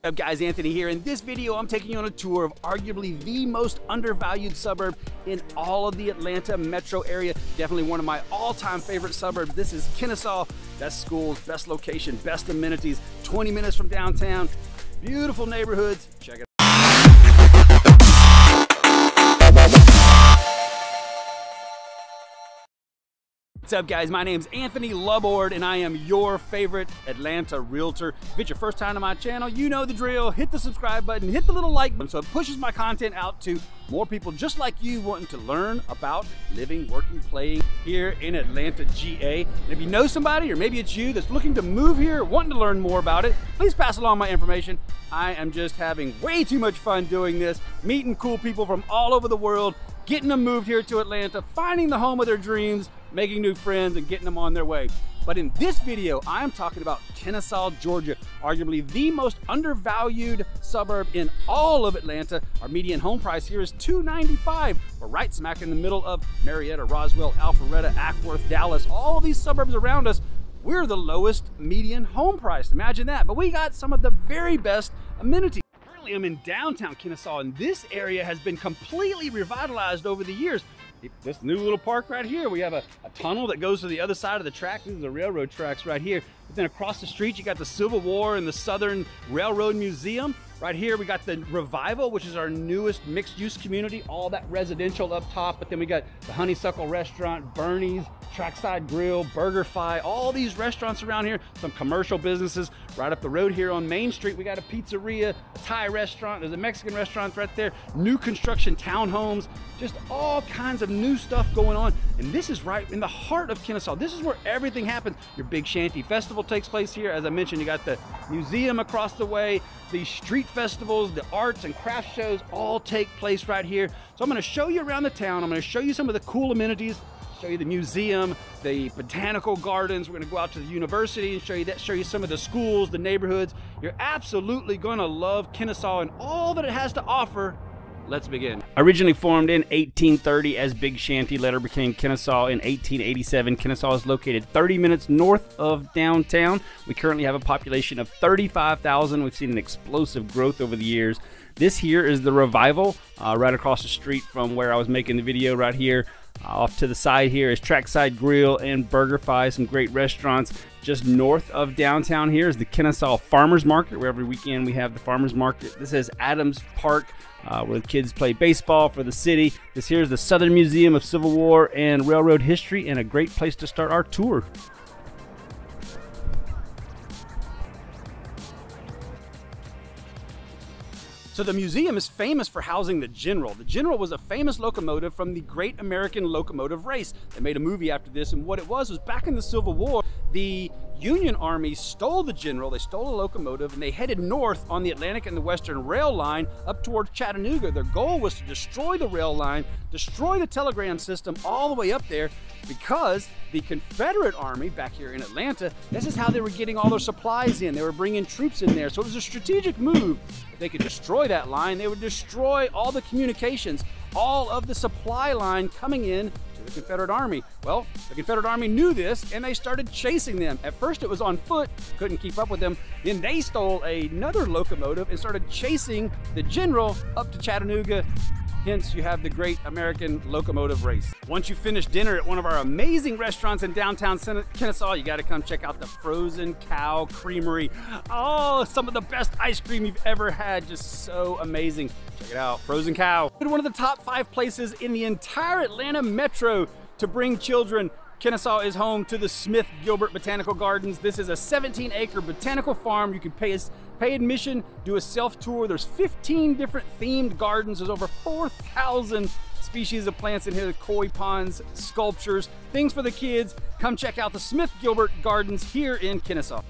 What's up guys, Anthony here. In this video, I'm taking you on a tour of arguably the most undervalued suburb in all of the Atlanta metro area. Definitely one of my all-time favorite suburbs. This is Kennesaw. Best schools, best location, best amenities, 20 minutes from downtown. Beautiful neighborhoods. Check it out. What's up guys, my name's Anthony LaBorde and I am your favorite Atlanta realtor. If it's your first time to my channel, you know the drill. Hit the subscribe button, hit the little like button so it pushes my content out to more people just like you wanting to learn about living, working, playing here in Atlanta GA. And if you know somebody, or maybe it's you that's looking to move here, wanting to learn more about it, please pass along my information. I am just having way too much fun doing this, meeting cool people from all over the world, getting them moved here to Atlanta, finding the home of their dreams, making new friends and getting them on their way. But in this video, I'm talking about Kennesaw, Georgia, arguably the most undervalued suburb in all of Atlanta. Our median home price here is $295. We're right smack in the middle of Marietta, Roswell, Alpharetta, Acworth, Dallas, all these suburbs around us. We're the lowest median home price. Imagine that. But we got some of the very best amenities. Currently, I'm in downtown Kennesaw, and this area has been completely revitalized over the years. This new little park right here, we have a tunnel that goes to the other side of the track. These are the railroad tracks right here. But then across the street, you got the Civil War and the Southern Railroad Museum. Right here, we got the Revival, which is our newest mixed-use community, all that residential up top. But then we got the Honeysuckle Restaurant, Bernie's, Trackside Grill, BurgerFi, all these restaurants around here, some commercial businesses. Right up the road here on Main Street, we got a pizzeria, a Thai restaurant, there's a Mexican restaurant right there, new construction townhomes, just all kinds of new stuff going on. And this is right in the heart of Kennesaw. This is where everything happens. Your Big Shanty Festival takes place here. As I mentioned, you got the museum across the way, the street festivals, the arts and craft shows all take place right here. So I'm gonna show you around the town. I'm gonna show you some of the cool amenities, show you the museum, the botanical gardens. We're gonna go out to the university and show you some of the schools, the neighborhoods. You're absolutely gonna love Kennesaw and all that it has to offer. Let's begin. Originally formed in 1830 as Big Shanty, later became Kennesaw in 1887. Kennesaw is located 30 minutes north of downtown. We currently have a population of 35,000. We've seen an explosive growth over the years. This here is the Revival, right across the street from where I was making the video right here. Off to the side here is Trackside Grill and BurgerFi, some great restaurants. Just north of downtown here is the Kennesaw Farmers Market, where every weekend we have the Farmers Market. This is Adams Park, where the kids play baseball for the city. This here is the Southern Museum of Civil War and Railroad History, and a great place to start our tour. So the museum is famous for housing the General. The General was a famous locomotive from the Great American Locomotive Race. They made a movie after this, and what it was back in the Civil War, the Union Army stole the General, they stole a locomotive, and they headed north on the Atlantic and the Western Rail line up towards Chattanooga. Their goal was to destroy the rail line, destroy the telegram system all the way up there, because the Confederate Army back here in Atlanta, this is how they were getting all their supplies in. They were bringing troops in there. So it was a strategic move. If they could destroy that line, they would destroy all the communications, all of the supply line coming in to the Confederate Army. Well, the Confederate Army knew this and they started chasing them. At first it was on foot, couldn't keep up with them. Then they stole another locomotive and started chasing the General up to Chattanooga. Hence, you have the Great American Locomotive Race. Once you finish dinner at one of our amazing restaurants in downtown Kennesaw, you gotta come check out the Frozen Cow Creamery. Oh, some of the best ice cream you've ever had, just so amazing. Check it out, Frozen Cow. One of the top 5 places in the entire Atlanta metro to bring children. Kennesaw is home to the Smith Gilbert Botanical Gardens. This is a 17-acre botanical farm. You can pay admission, do a self-tour. There's 15 different themed gardens. There's over 4,000 species of plants in here, koi ponds, sculptures, things for the kids. Come check out the Smith Gilbert Gardens here in Kennesaw.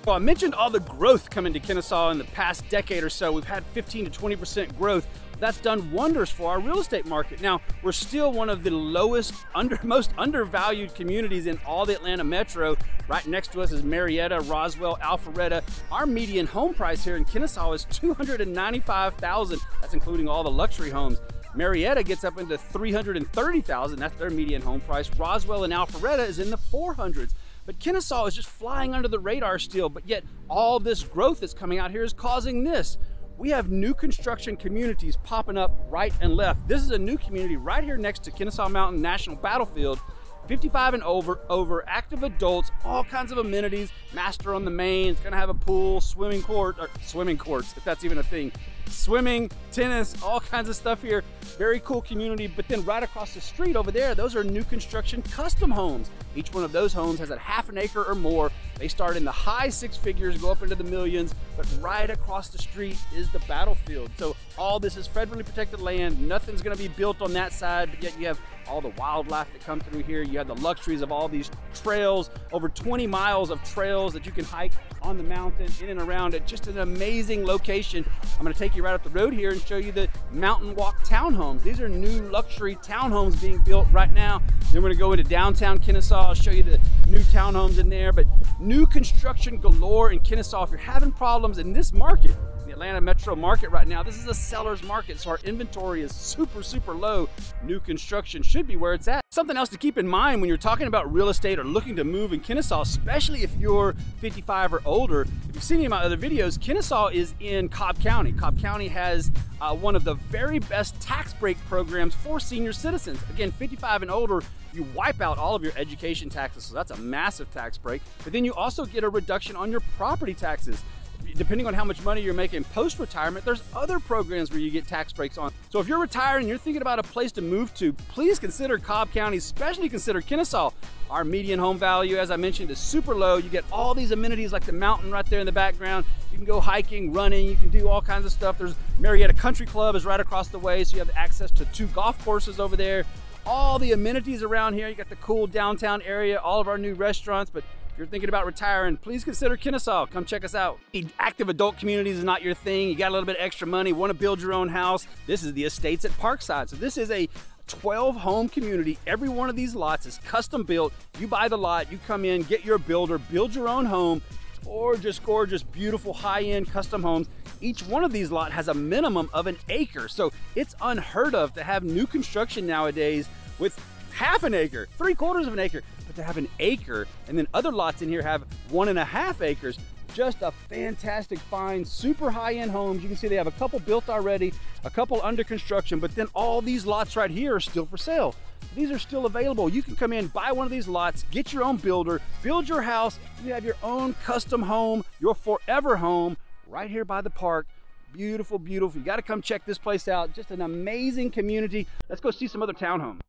Well, I mentioned all the growth coming to Kennesaw in the past decade or so. We've had 15 to 20% growth. That's done wonders for our real estate market. Now, we're still one of the most undervalued communities in all the Atlanta metro. Right next to us is Marietta, Roswell, Alpharetta. Our median home price here in Kennesaw is $295,000. That's including all the luxury homes. Marietta gets up into $330,000. That's their median home price. Roswell and Alpharetta is in the 400s. But Kennesaw is just flying under the radar still, but yet all this growth that's coming out here is causing this. We have new construction communities popping up right and left. This is a new community right here next to Kennesaw Mountain National Battlefield. 55 and over, active adults, all kinds of amenities, master on the main, it's gonna have a pool, swimming courts, if that's even a thing. Swimming, tennis, all kinds of stuff here. Very cool community. But then right across the street over there, those are new construction custom homes. Each one of those homes has a half an acre or more. They start in the high six figures, go up into the millions, but right across the street is the battlefield. So all this is federally protected land. Nothing's gonna be built on that side, but yet you have all the wildlife that come through here. You have the luxuries of all these trails, over 20 miles of trails that you can hike on the mountain, in and around it. Just an amazing location. I'm gonna take you right up the road here and show you the Mountain Walk townhomes. These are new luxury townhomes being built right now. Then we're gonna go into downtown Kennesaw. I'll show you the new townhomes in there, but new construction galore in Kennesaw. If you're having problems in this market, the Atlanta metro market right now, this is a seller's market, so our inventory is super low. New construction should be where it's at. Something else to keep in mind when you're talking about real estate or looking to move in Kennesaw, especially if you're 55 or older. If you've seen any of my other videos, Kennesaw is in Cobb County. Cobb County has one of the very best tax break programs for senior citizens. Again, 55 and older, you wipe out all of your education taxes, so that's a massive tax break. But then you also get a reduction on your property taxes. Depending on how much money you're making post-retirement, there's other programs where you get tax breaks on. So if you're retired and you're thinking about a place to move to, please consider Cobb County, especially consider Kennesaw. Our median home value, as I mentioned, is super low. You get all these amenities like the mountain right there in the background. You can go hiking, running, you can do all kinds of stuff. There's Marietta Country Club is right across the way, so you have access to 2 golf courses over there. All the amenities around here. You got the cool downtown area, all of our new restaurants, but if you're thinking about retiring, please consider Kennesaw. Come check us out. Active adult communities is not your thing. You got a little bit of extra money, want to build your own house. This is the Estates at Parkside. So this is a 12 home community. Every one of these lots is custom built. You buy the lot, you come in, get your builder, build your own home. Gorgeous, beautiful, high-end custom homes. Each one of these lots has a minimum of an acre. So it's unheard of to have new construction nowadays with half an acre, 3/4 of an acre. But to have an acre, and then other lots in here have 1.5 acres. Just a fantastic find, super high-end homes. You can see they have a couple built already, a couple under construction, but then all these lots right here are still for sale. These are still available. You can come in, buy one of these lots, get your own builder, build your house. You have your own custom home, your forever home, right here by the park. Beautiful. You got to come check this place out. Just an amazing community. Let's go see some other townhomes.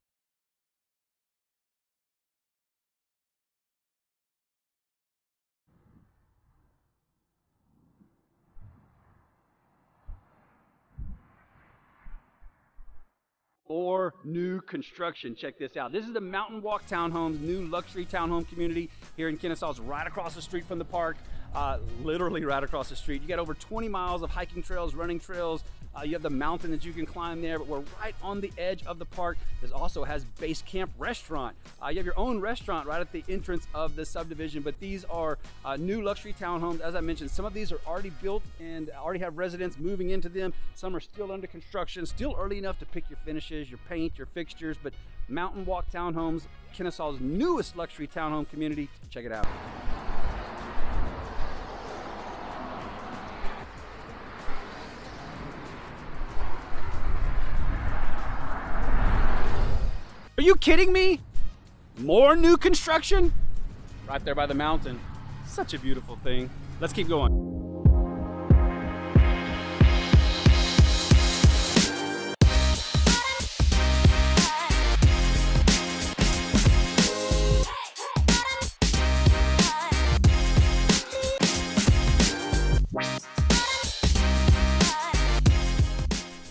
Or new construction. Check this out. This is the Mountain Walk Townhomes, new luxury townhome community here in Kennesaw. It's right across the street from the park, literally right across the street. You got over 20 miles of hiking trails, running trails. You have the mountain that you can climb there, but we're right on the edge of the park. This also has Base Camp Restaurant. You have your own restaurant right at the entrance of the subdivision, but these are new luxury townhomes. As I mentioned, some of these are already built and already have residents moving into them. Some are still under construction, still early enough to pick your finishes, your paint, your fixtures, but Mountain Walk Townhomes, Kennesaw's newest luxury townhome community. Check it out. Are you kidding me? More new construction? Right there by the mountain. Such a beautiful thing. Let's keep going.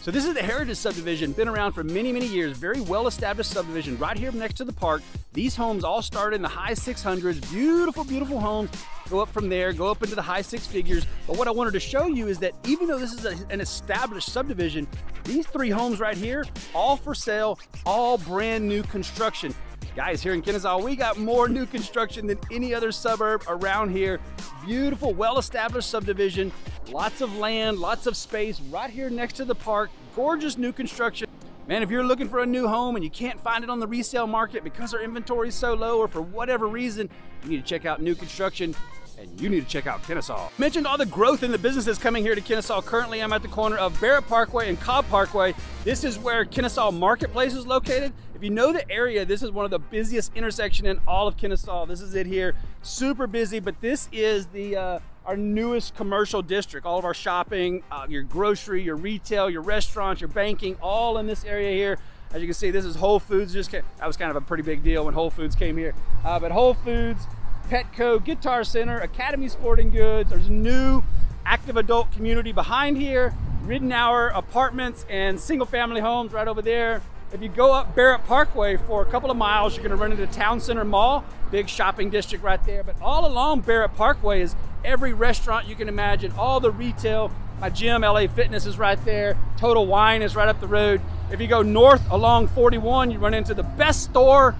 So this is the Heritage Subdivision, been around for many years, very well-established subdivision right here next to the park. These homes all start in the high 600s, beautiful homes, go up from there, go up into the high 6 figures. But what I wanted to show you is that even though this is an established subdivision, these 3 homes right here, all for sale, all brand new construction. Guys, here in Kennesaw, we got more new construction than any other suburb around here. Beautiful, well-established subdivision, lots of land, lots of space right here next to the park. Gorgeous new construction. Man, if you're looking for a new home and you can't find it on the resale market because our inventory is so low or for whatever reason, you need to check out new construction, and you need to check out Kennesaw. Mentioned all the growth in the businesses coming here to Kennesaw. Currently, I'm at the corner of Barrett Parkway and Cobb Parkway. This is where Kennesaw Marketplace is located. If you know the area, this is one of the busiest intersections in all of Kennesaw. This is it here, super busy, but this is the our newest commercial district. All of our shopping, your grocery, your retail, your restaurants, your banking, all in this area here. As you can see, this is Whole Foods. That was kind of a pretty big deal when Whole Foods came here. But Whole Foods, Petco, Guitar Center, Academy Sporting Goods. There's a new active adult community behind here, Riddenauer Apartments and single family homes right over there. If you go up Barrett Parkway for a couple of miles, you're gonna run into Town Center Mall, big shopping district right there. But all along Barrett Parkway is every restaurant you can imagine, all the retail. My gym, LA Fitness, is right there. Total Wine is right up the road. If you go north along 41, you run into the best store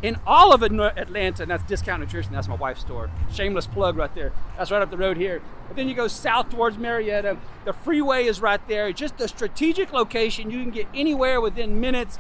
in all of Atlanta, and that's Discount Nutrition. That's my wife's store. Shameless plug right there. That's right up the road here. But then you go south towards Marietta. The freeway is right there. Just a strategic location. You can get anywhere within minutes.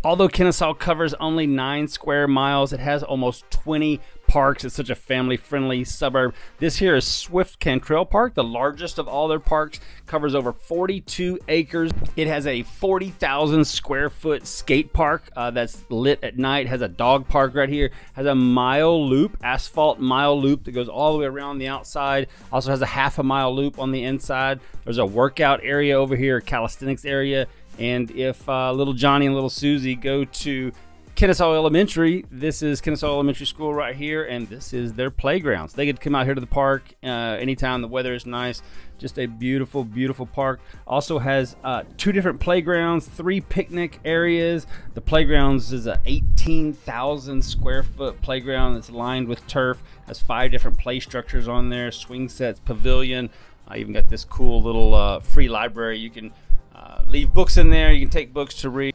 Although Kennesaw covers only 9 square miles, it has almost 20 parks. It's such a family-friendly suburb. This here is Swift Cantrell Park, the largest of all their parks, covers over 42 acres. It has a 40,000 square foot skate park that's lit at night, has a dog park right here, has a mile loop, asphalt mile loop that goes all the way around the outside, also has a half a mile loop on the inside. There's a workout area over here, a calisthenics area. And if little Johnny and little Susie go to Kennesaw Elementary, this is Kennesaw Elementary School right here, and this is their playground. So they get to come out here to the park anytime the weather is nice. Just a beautiful, beautiful park. Also has 2 different playgrounds, 3 picnic areas. The playgrounds is a 18,000 square foot playground that's lined with turf. Has 5 different play structures on there, swing sets, pavilion. I even got this cool little free library. You can leave books in there. You can take books to read.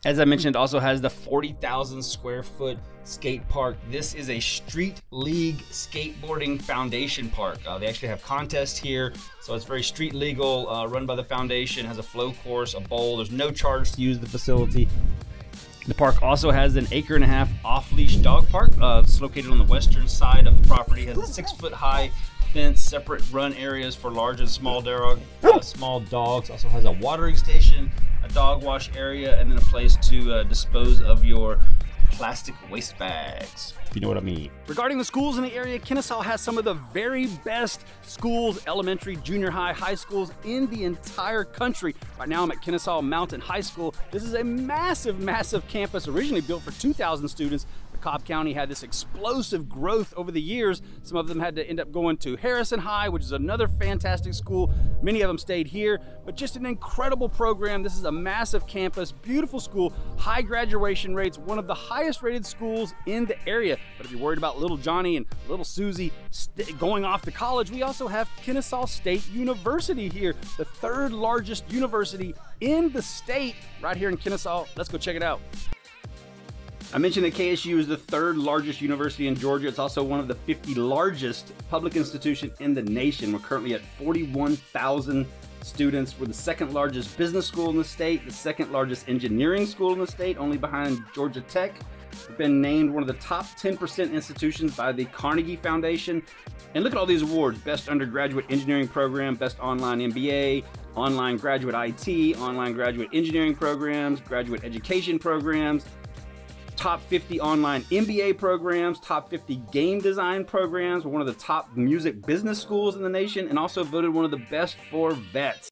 As I mentioned, it also has the 40,000 square foot skate park. This is a street league skateboarding foundation park. They actually have contests here, so it's very street legal, run by the foundation, has a flow course, a bowl. There's no charge to use the facility. The park also has an 1.5 acre off-leash dog park. It's located on the western side of the property. It has a 6-foot high fence, separate run areas for large and small dogs. Also has a watering station, a dog wash area, and then a place to dispose of your plastic waste bags, if you know what I mean. Regarding the schools in the area, Kennesaw has some of the very best schools, elementary, junior high, high schools in the entire country. Right now I'm at Kennesaw Mountain High School. This is a massive, massive campus, originally built for 2,000 students. Cobb County had this explosive growth over the years. Some of them had to end up going to Harrison High, which is another fantastic school. Many of them stayed here, but just an incredible program. This is a massive campus, beautiful school, high graduation rates, one of the highest rated schools in the area. But if you're worried about little Johnny and little Susie going off to college, we also have Kennesaw State University here, the 3rd largest university in the state right here in Kennesaw. Let's go check it out. I mentioned that KSU is the 3rd largest university in Georgia. It's also one of the 50 largest public institutions in the nation. We're currently at 41,000 students. We're the 2nd largest business school in the state, the 2nd largest engineering school in the state, only behind Georgia Tech. We've been named one of the top 10% institutions by the Carnegie Foundation. And look at all these awards: Best Undergraduate Engineering Program, Best Online MBA, Online Graduate IT, Online Graduate Engineering Programs, Graduate Education Programs, top 50 online MBA programs, top 50 game design programs. We're one of the top music business schools in the nation, and also voted one of the best for vets.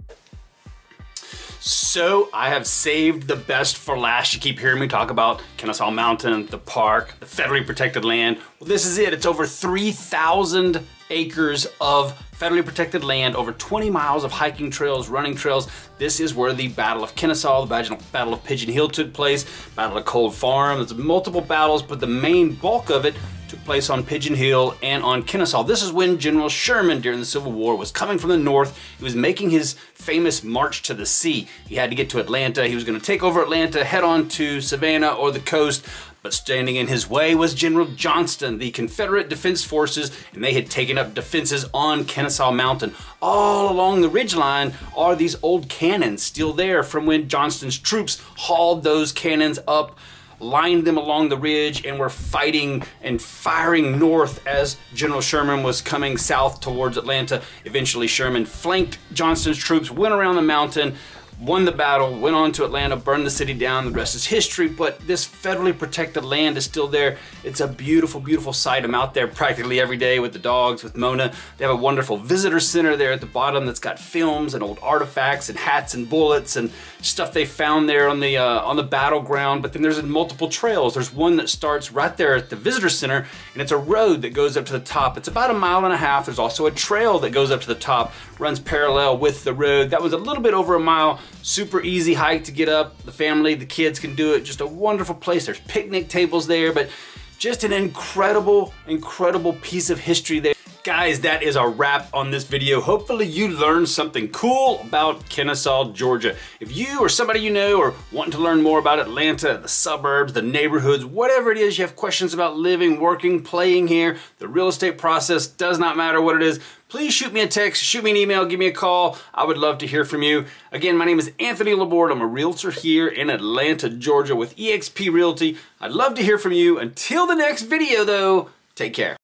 So I have saved the best for last. You keep hearing me talk about Kennesaw Mountain, the park, the federally protected land. Well, this is it. It's over 3,000 acres of federally protected land, over 20 miles of hiking trails, running trails. This is where the Battle of Kennesaw, the Battle of Pigeon Hill took place, Battle of Cold Farm. There's multiple battles, but the main bulk of it took place on Pigeon Hill and on Kennesaw. This is when General Sherman during the Civil War was coming from the north. He was making his famous march to the sea. He had to get to Atlanta. He was going to take over Atlanta, head on to Savannah or the coast. But standing in his way was General Johnston, the Confederate Defense Forces, and they had taken up defenses on Kennesaw Mountain. All along the ridgeline are these old cannons still there from when Johnston's troops hauled those cannons up, lined them along the ridge, and were fighting and firing north as General Sherman was coming south towards Atlanta. Eventually Sherman flanked Johnston's troops, went around the mountain, won the battle, went on to Atlanta, burned the city down. The rest is history, but this federally protected land is still there. It's a beautiful, beautiful sight. I'm out there practically every day with the dogs, with Mona. They have a wonderful visitor center there at the bottom that's got films and old artifacts and hats and bullets and stuff they found there on the battleground. But then there's multiple trails. There's one that starts right there at the visitor center, and it's a road that goes up to the top. It's about 1.5 miles. There's also a trail that goes up to the top, runs parallel with the road. That was a little bit over 1 mile. Super easy hike to get up. The family, the kids can do it. Just a wonderful place. There's picnic tables there, but just an incredible, incredible piece of history there. Guys, that is a wrap on this video. Hopefully you learned something cool about Kennesaw, Georgia. If you or somebody you know are wanting to learn more about Atlanta, the suburbs, the neighborhoods, whatever it is, you have questions about living, working, playing here, the real estate process, does not matter what it is, please shoot me a text, shoot me an email, give me a call. I would love to hear from you. Again, my name is Anthony LaBorde. I'm a realtor here in Atlanta, Georgia with EXP Realty. I'd love to hear from you. Until the next video though, take care.